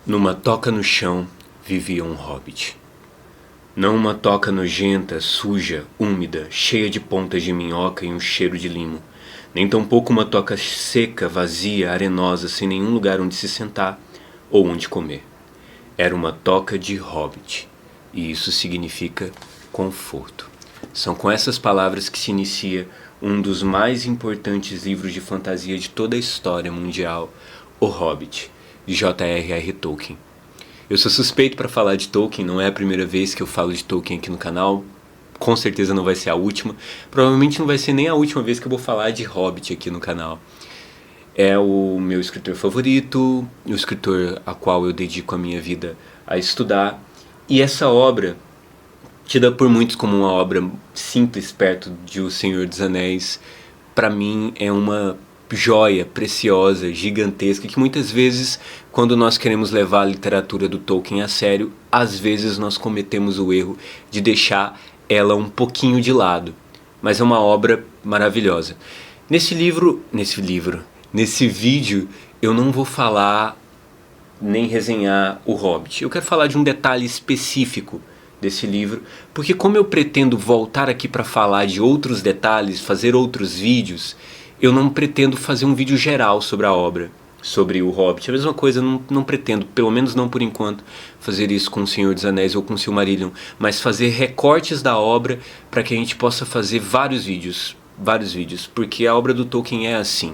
Numa toca no chão vivia um hobbit. Não uma toca nojenta, suja, úmida, cheia de pontas de minhoca e um cheiro de limo. Nem tampouco uma toca seca, vazia, arenosa, sem nenhum lugar onde se sentar ou onde comer. Era uma toca de hobbit, e isso significa conforto. São com essas palavras que se inicia um dos mais importantes livros de fantasia de toda a história mundial, O Hobbit, de J.R.R. Tolkien. Eu sou suspeito para falar de Tolkien, não é a primeira vez que eu falo de Tolkien aqui no canal, com certeza não vai ser a última, provavelmente não vai ser nem a última vez que eu vou falar de Hobbit aqui no canal. É o meu escritor favorito, o escritor a qual eu dedico a minha vida a estudar, e essa obra, tida por muitos como uma obra simples perto de O Senhor dos Anéis, para mim é uma joia preciosa, gigantesca, que muitas vezes, quando nós queremos levar a literatura do Tolkien a sério, às vezes nós cometemos o erro de deixar ela um pouquinho de lado. Mas é uma obra maravilhosa. Nesse vídeo, eu não vou falar nem resenhar O Hobbit. Eu quero falar de um detalhe específico desse livro, porque como eu pretendo voltar aqui para falar de outros detalhes, fazer outros vídeos, eu não pretendo fazer um vídeo geral sobre a obra, sobre o Hobbit. A mesma coisa, não pretendo, pelo menos não por enquanto, fazer isso com O Senhor dos Anéis ou com Silmarillion, mas fazer recortes da obra para que a gente possa fazer vários vídeos, porque a obra do Tolkien é assim.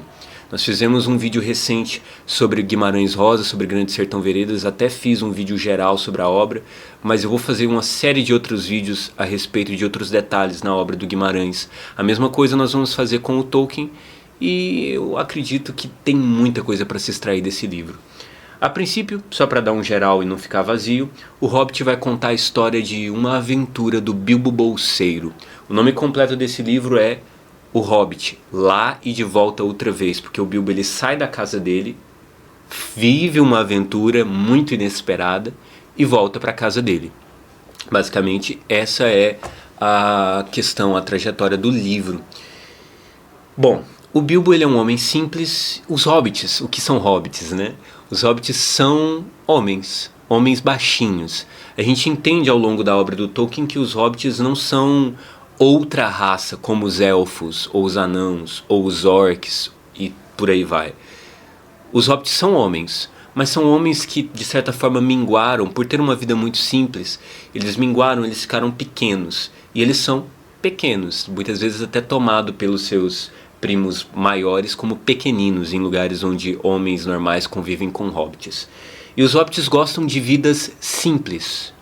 Nós fizemos um vídeo recente sobre Guimarães Rosa, sobre Grande Sertão Veredas, até fiz um vídeo geral sobre a obra, mas eu vou fazer uma série de outros vídeos a respeito de outros detalhes na obra do Guimarães. A mesma coisa nós vamos fazer com o Tolkien, e eu acredito que tem muita coisa para se extrair desse livro. A princípio, só para dar um geral e não ficar vazio, o Hobbit vai contar a história de uma aventura do Bilbo Bolseiro. O nome completo desse livro é O Hobbit, Lá e de Volta Outra Vez, porque o Bilbo ele sai da casa dele, vive uma aventura muito inesperada e volta para a casa dele. Basicamente, essa é a questão, a trajetória do livro. Bom, o Bilbo ele é um homem simples. Os hobbits, o que são hobbits, né? Os hobbits são homens baixinhos. A gente entende ao longo da obra do Tolkien que os hobbits não são outra raça como os elfos, ou os anãos, ou os orcs e por aí vai. Os hobbits são homens, mas são homens que de certa forma minguaram, por ter uma vida muito simples, eles minguaram, eles ficaram pequenos. E eles são pequenos, muitas vezes até tomados pelos seus primos maiores como pequeninos, em lugares onde homens normais convivem com hobbits. E os hobbits gostam de vidas simples,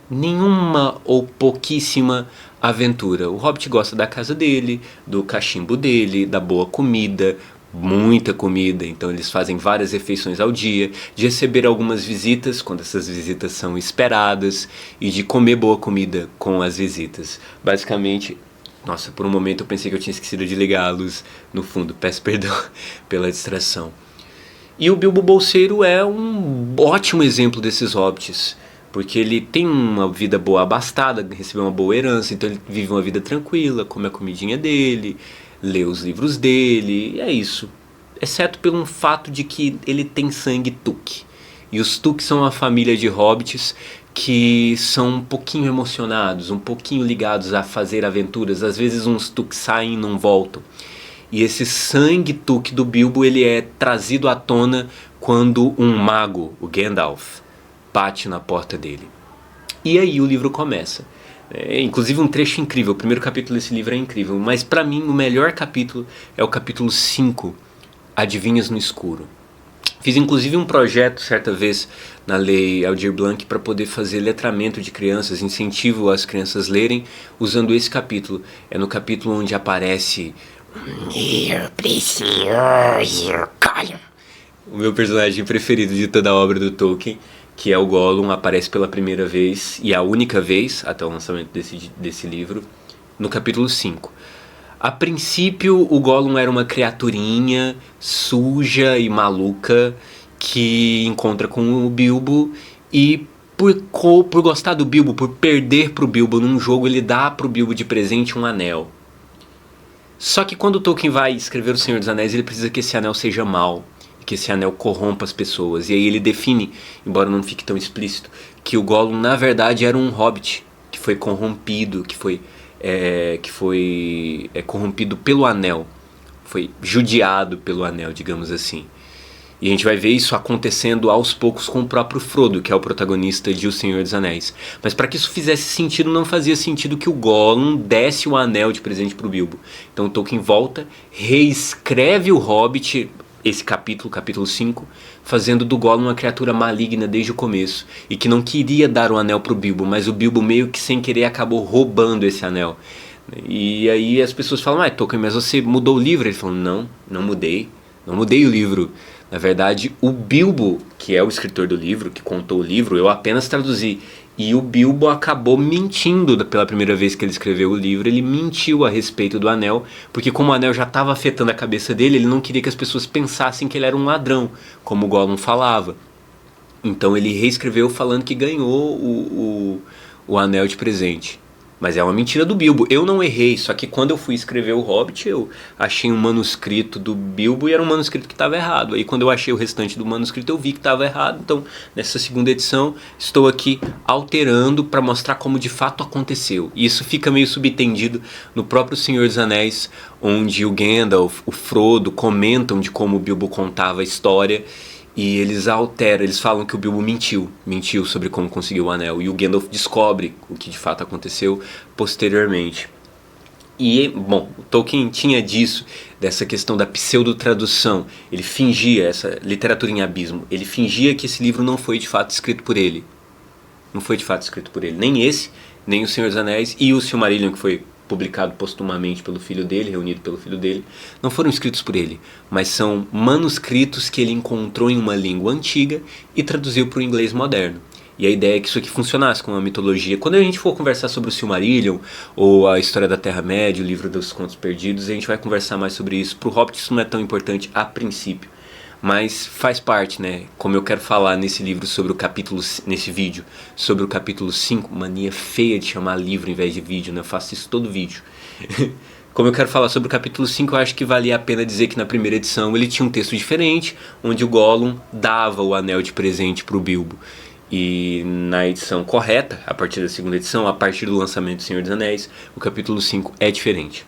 nenhuma ou pouquíssima aventura. O hobbit gosta da casa dele, do cachimbo dele, da boa comida, muita comida, então eles fazem várias refeições ao dia, de receber algumas visitas, quando essas visitas são esperadas, e de comer boa comida com as visitas. Basicamente, nossa, por um momento eu pensei que eu tinha esquecido de ligar a luz no fundo, peço perdão pela distração. E o Bilbo Bolseiro é um ótimo exemplo desses hobbits, porque ele tem uma vida boa abastada, recebeu uma boa herança, então ele vive uma vida tranquila, come a comidinha dele, lê os livros dele, e é isso. Exceto pelo fato de que ele tem sangue Tuque. E os Tuque são uma família de hobbits que são um pouquinho emocionados, um pouquinho ligados a fazer aventuras. Às vezes uns Tuque saem e não voltam. E esse sangue Tuque do Bilbo ele é trazido à tona quando um mago, o Gandalf, bate na porta dele. E aí o livro começa. Inclusive um trecho incrível, o primeiro capítulo desse livro é incrível, mas para mim o melhor capítulo é o capítulo 5, Adivinhas no Escuro. Fiz inclusive um projeto certa vez na Lei Aldir Blanc para poder fazer letramento de crianças, incentivo as crianças lerem usando esse capítulo. É no capítulo onde aparece meu precioso Gollum, o meu personagem preferido de toda a obra do Tolkien, que é o Gollum, aparece pela primeira vez e a única vez até o lançamento desse livro, no capítulo 5. A princípio, o Gollum era uma criaturinha suja e maluca que encontra com o Bilbo e por gostar do Bilbo, por perder pro Bilbo num jogo, ele dá pro Bilbo de presente um anel. Só que quando o Tolkien vai escrever O Senhor dos Anéis, ele precisa que esse anel seja mau. que esse anel corrompa as pessoas. E aí ele define, embora não fique tão explícito, que o Gollum na verdade era um hobbit que foi corrompido, que foi corrompido pelo anel, foi judiado pelo anel, digamos assim. E a gente vai ver isso acontecendo aos poucos com o próprio Frodo, que é o protagonista de O Senhor dos Anéis. Mas para que isso fizesse sentido, não fazia sentido que o Gollum desse o anel de presente para o Bilbo. Então Tolkien volta, reescreve o Hobbit, esse capítulo 5, fazendo do Gollum uma criatura maligna desde o começo, e que não queria dar o anel para o Bilbo, mas o Bilbo meio que sem querer acabou roubando esse anel. E aí as pessoas falam, Tolkien, mas você mudou o livro? Ele falou, não mudei o livro. Na verdade, o Bilbo, que é o escritor do livro, que contou o livro, eu apenas traduzi. E o Bilbo acabou mentindo pela primeira vez que ele escreveu o livro. Ele mentiu a respeito do anel, porque como o anel já estava afetando a cabeça dele, ele não queria que as pessoas pensassem que ele era um ladrão, como o Gollum falava. Então ele reescreveu falando que ganhou o anel de presente. Mas é uma mentira do Bilbo. Eu não errei, só que quando eu fui escrever o Hobbit, eu achei um manuscrito do Bilbo e era um manuscrito que estava errado. Aí quando eu achei o restante do manuscrito, eu vi que estava errado. Então, nessa segunda edição, estou aqui alterando para mostrar como de fato aconteceu. E isso fica meio subtendido no próprio Senhor dos Anéis, onde o Gandalf, o Frodo comentam de como o Bilbo contava a história. E eles alteram, eles falam que o Bilbo mentiu sobre como conseguiu o anel. E o Gandalf descobre o que de fato aconteceu posteriormente. E, bom, o Tolkien tinha disso, dessa questão da pseudotradução. Ele fingia, essa literatura em abismo, ele fingia que esse livro não foi de fato escrito por ele. Não foi de fato escrito por ele. Nem esse, nem o Senhor dos Anéis e o Silmarillion, que foi publicado postumamente pelo filho dele, reunido pelo filho dele, não foram escritos por ele, mas são manuscritos que ele encontrou em uma língua antiga e traduziu para o inglês moderno. E a ideia é que isso aqui funcionasse com uma mitologia. Quando a gente for conversar sobre o Silmarillion, ou a história da Terra-média, o livro dos Contos Perdidos, a gente vai conversar mais sobre isso. Para o Hobbit isso não é tão importante a princípio, mas faz parte, né? Como eu quero falar nesse livro sobre o capítulo, nesse vídeo, sobre o capítulo 5, mania feia de chamar livro em vez de vídeo, né? Eu faço isso todo vídeo. Como eu quero falar sobre o capítulo 5, eu acho que valia a pena dizer que na primeira edição ele tinha um texto diferente, onde o Gollum dava o anel de presente para o Bilbo. E na edição correta, a partir da segunda edição, a partir do lançamento do Senhor dos Anéis, o capítulo 5 é diferente.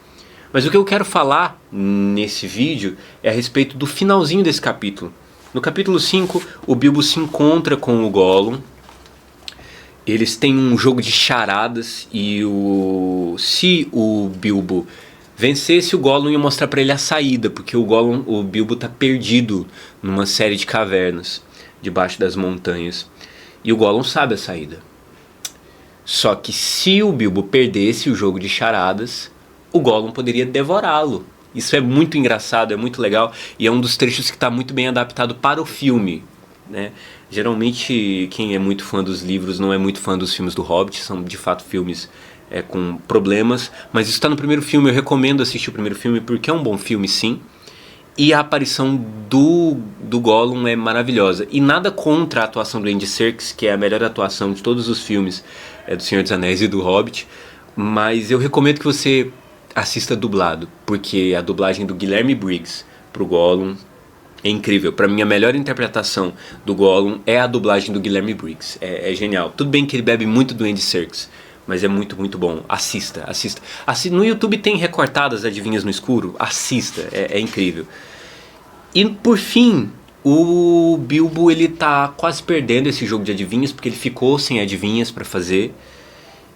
Mas o que eu quero falar nesse vídeo é a respeito do finalzinho desse capítulo. No capítulo 5, o Bilbo se encontra com o Gollum. Eles têm um jogo de charadas e se o Bilbo vencesse, o Gollum ia mostrar para ele a saída, porque o Bilbo está perdido numa série de cavernas debaixo das montanhas. E o Gollum sabe a saída. Só que se o Bilbo perdesse o jogo de charadas, o Gollum poderia devorá-lo. Isso é muito engraçado, é muito legal e é um dos trechos que está muito bem adaptado para o filme, né? Geralmente quem é muito fã dos livros não é muito fã dos filmes do Hobbit, são de fato filmes com problemas, mas isso está no primeiro filme. Eu recomendo assistir o primeiro filme porque é um bom filme, sim. E a aparição do Gollum é maravilhosa. E nada contra a atuação do Andy Serkis, que é a melhor atuação de todos os filmes do Senhor dos Anéis e do Hobbit, mas eu recomendo que você assista dublado, porque a dublagem do Guilherme Briggs pro Gollum é incrível. Para mim, a melhor interpretação do Gollum é a dublagem do Guilherme Briggs. É genial. Tudo bem que ele bebe muito do Andy Serkis, mas é muito, muito bom. Assista. No YouTube tem recortadas Adivinhas no Escuro. Assista, é incrível. E por fim, o Bilbo ele tá quase perdendo esse jogo de adivinhas, porque ele ficou sem adivinhas para fazer.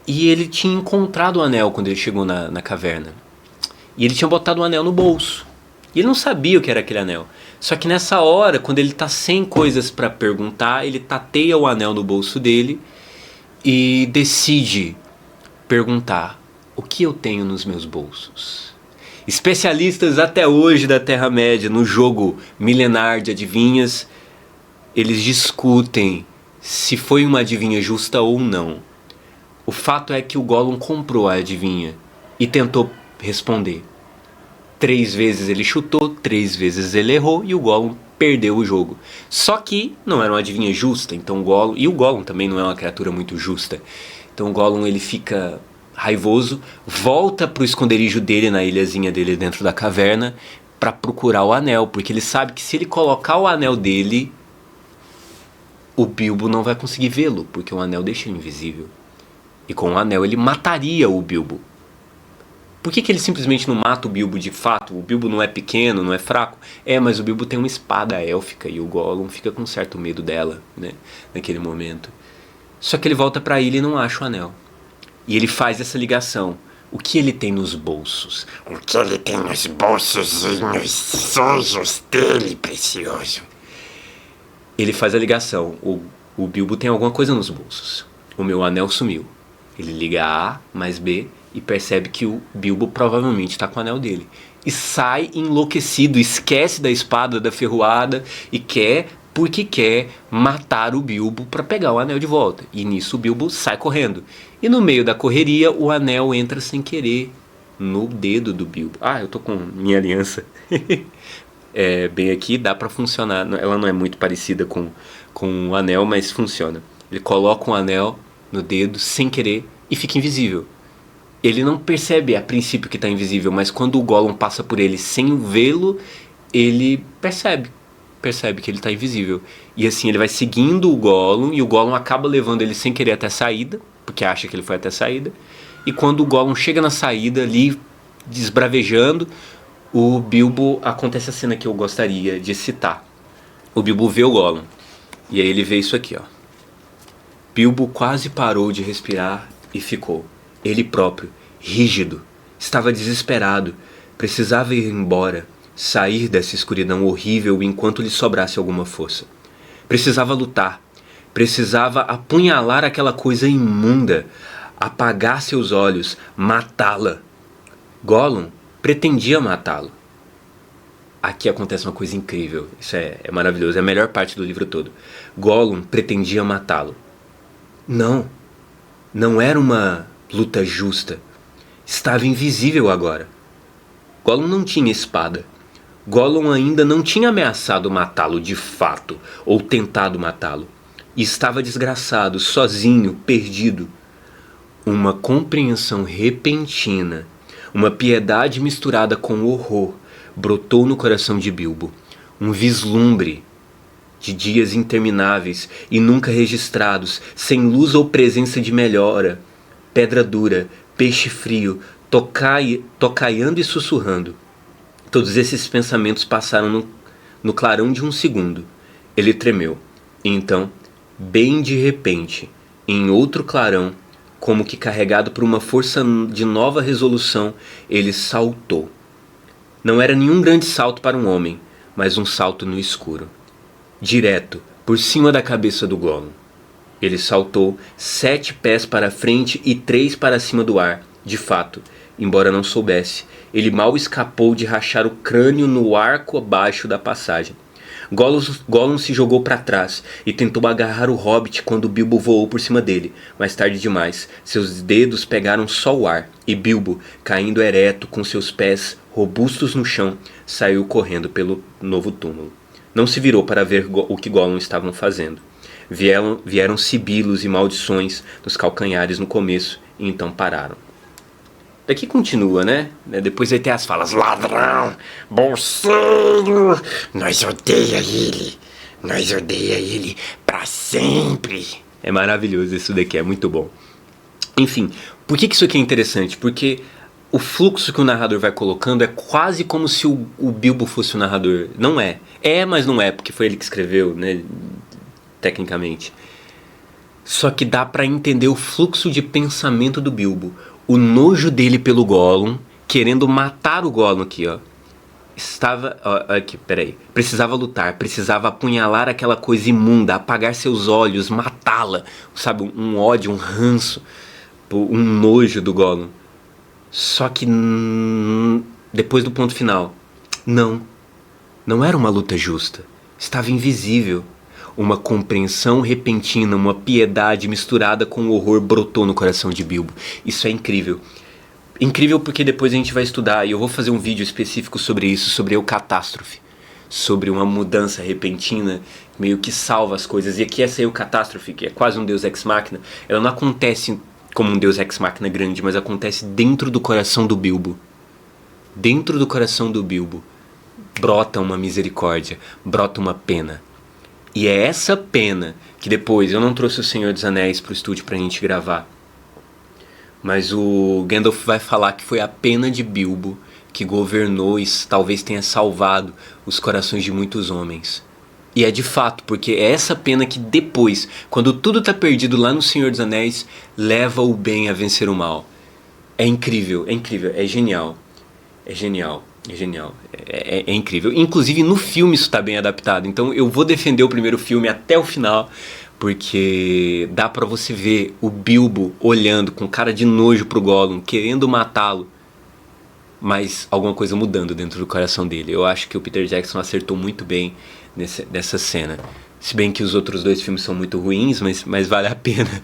E ele tinha encontrado o anel quando ele chegou na caverna. E ele tinha botado o anel no bolso. E ele não sabia o que era aquele anel. Só que nessa hora, quando ele tá sem coisas para perguntar, ele tateia o anel no bolso dele e decide perguntar: o que eu tenho nos meus bolsos? Especialistas até hoje da Terra-média, no jogo milenar de adivinhas, eles discutem se foi uma adivinha justa ou não. O fato é que o Gollum comprou a adivinha e tentou responder. 3 vezes ele chutou, 3 vezes ele errou e o Gollum perdeu o jogo. Só que não era uma adivinha justa, então o Gollum também não é uma criatura muito justa. Então o Gollum ele fica raivoso, volta pro esconderijo dele na ilhazinha dele dentro da caverna, para procurar o anel, porque ele sabe que se ele colocar o anel dele, o Bilbo não vai conseguir vê-lo, porque o anel deixa ele invisível. E com o anel ele mataria o Bilbo. Por que ele simplesmente não mata o Bilbo de fato? O Bilbo não é pequeno, não é fraco? Mas o Bilbo tem uma espada élfica e o Gollum fica com certo medo dela, né? Naquele momento. Só que ele volta pra ilha e não acha o anel. E ele faz essa ligação. O que ele tem nos bolsos? O que ele tem nos bolsozinhos sujos dele, precioso? Ele faz a ligação. O Bilbo tem alguma coisa nos bolsos. O meu anel sumiu. Ele liga A mais B e percebe que o Bilbo provavelmente está com o anel dele. E sai enlouquecido, esquece da espada da ferroada e porque quer matar o Bilbo para pegar o anel de volta. E nisso o Bilbo sai correndo. E no meio da correria o anel entra sem querer no dedo do Bilbo. Eu tô com minha aliança bem aqui, dá para funcionar. Ela não é muito parecida com o anel, mas funciona. Ele coloca o anel no dedo sem querer e fica invisível. Ele não percebe a princípio que está invisível, mas quando o Gollum passa por ele sem vê-lo, ele percebe que ele está invisível. E assim ele vai seguindo o Gollum, e o Gollum acaba levando ele sem querer até a saída, porque acha que ele foi até a saída. E quando o Gollum chega na saída, ali desbravejando, o Bilbo, acontece a cena que eu gostaria de citar. O Bilbo vê o Gollum, e aí ele vê isso aqui, ó. Bilbo quase parou de respirar e ficou. Ele próprio, rígido, estava desesperado, precisava ir embora, sair dessa escuridão horrível enquanto lhe sobrasse alguma força. Precisava lutar, precisava apunhalar aquela coisa imunda, apagar seus olhos, matá-la. Gollum pretendia matá-lo. Aqui acontece uma coisa incrível, isso é maravilhoso, é a melhor parte do livro todo. Gollum pretendia matá-lo. Não era uma luta justa. Estava invisível agora. Gollum não tinha espada. Gollum ainda não tinha ameaçado matá-lo de fato, ou tentado matá-lo. E estava desgraçado, sozinho, perdido. Uma compreensão repentina, uma piedade misturada com horror, brotou no coração de Bilbo. Um vislumbre de dias intermináveis e nunca registrados, sem luz ou presença de melhora. Pedra dura, peixe frio, tocaiando e sussurrando. Todos esses pensamentos passaram no clarão de um segundo. Ele tremeu. E então, bem de repente, em outro clarão, como que carregado por uma força de nova resolução, ele saltou. Não era nenhum grande salto para um homem, mas um salto no escuro. Direto, por cima da cabeça do Gollum. Ele saltou 7 pés para a frente e 3 para cima do ar. De fato, embora não soubesse, ele mal escapou de rachar o crânio no arco abaixo da passagem. Gollum se jogou para trás e tentou agarrar o Hobbit quando Bilbo voou por cima dele. Mais tarde demais, seus dedos pegaram só o ar, e Bilbo, caindo ereto com seus pés robustos no chão, saiu correndo pelo novo túmulo. Não se virou para ver o que Gollum estavam fazendo. Vieram sibilos e maldições nos calcanhares no começo e então pararam. Daqui continua, né? Depois vai ter as falas: ladrão, bolseiro, nós odeia ele pra sempre. É maravilhoso isso daqui, é muito bom. Enfim, por que isso aqui é interessante? Porque o fluxo que o narrador vai colocando é quase como se o Bilbo fosse o narrador. Não é. Mas não é, porque foi ele que escreveu, né? Tecnicamente. Só que dá pra entender o fluxo de pensamento do Bilbo. O nojo dele pelo Gollum, querendo matar o Gollum aqui, ó. Precisava lutar, precisava apunhalar aquela coisa imunda, apagar seus olhos, matá-la. Sabe, um ódio, um ranço, um nojo do Gollum. Só que depois do ponto final, não era uma luta justa. Estava invisível. Uma compreensão repentina, uma piedade misturada com o horror brotou no coração de Bilbo. Isso é incrível. Incrível porque depois a gente vai estudar, e eu vou fazer um vídeo específico sobre isso, sobre eucatástrofe. Sobre uma mudança repentina, meio que salva as coisas. E aqui essa eucatástrofe, que é quase um deus ex machina, ela não acontece como um deus ex machina grande, mas acontece dentro do coração do Bilbo. Dentro do coração do Bilbo. brota uma misericórdia, brota uma pena. E é essa pena que depois, eu não trouxe o Senhor dos Anéis pro estúdio pra gente gravar, mas o Gandalf vai falar que foi a pena de Bilbo que governou e talvez tenha salvado os corações de muitos homens. E é de fato, porque é essa pena que depois, quando tudo tá perdido lá no Senhor dos Anéis, leva o bem a vencer o mal. É incrível, é genial. É genial, é genial. É incrível. Inclusive no filme isso tá bem adaptado. Então eu vou defender o primeiro filme até o final, porque dá pra você ver o Bilbo olhando com cara de nojo pro Gollum, querendo matá-lo, mas alguma coisa mudando dentro do coração dele. Eu acho que o Peter Jackson acertou muito bem nessa cena. Se bem que os outros dois filmes são muito ruins, mas vale a pena.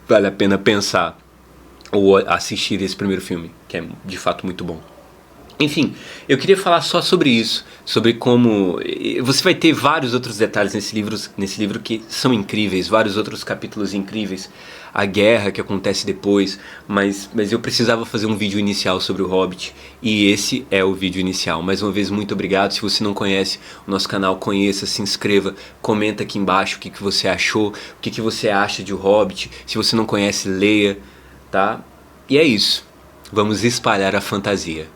Vale a pena pensar ou assistir esse primeiro filme, que é de fato muito bom. Enfim, eu queria falar só sobre isso, sobre como você vai ter vários outros detalhes nesse livro que são incríveis, vários outros capítulos incríveis, a guerra que acontece depois, mas eu precisava fazer um vídeo inicial sobre o Hobbit, e esse é o vídeo inicial. Mais uma vez, muito obrigado. Se você não conhece o nosso canal, conheça, se inscreva, comenta aqui embaixo o que você achou, o que você acha de O Hobbit. Se você não conhece, leia, tá? E é isso, vamos espalhar a fantasia.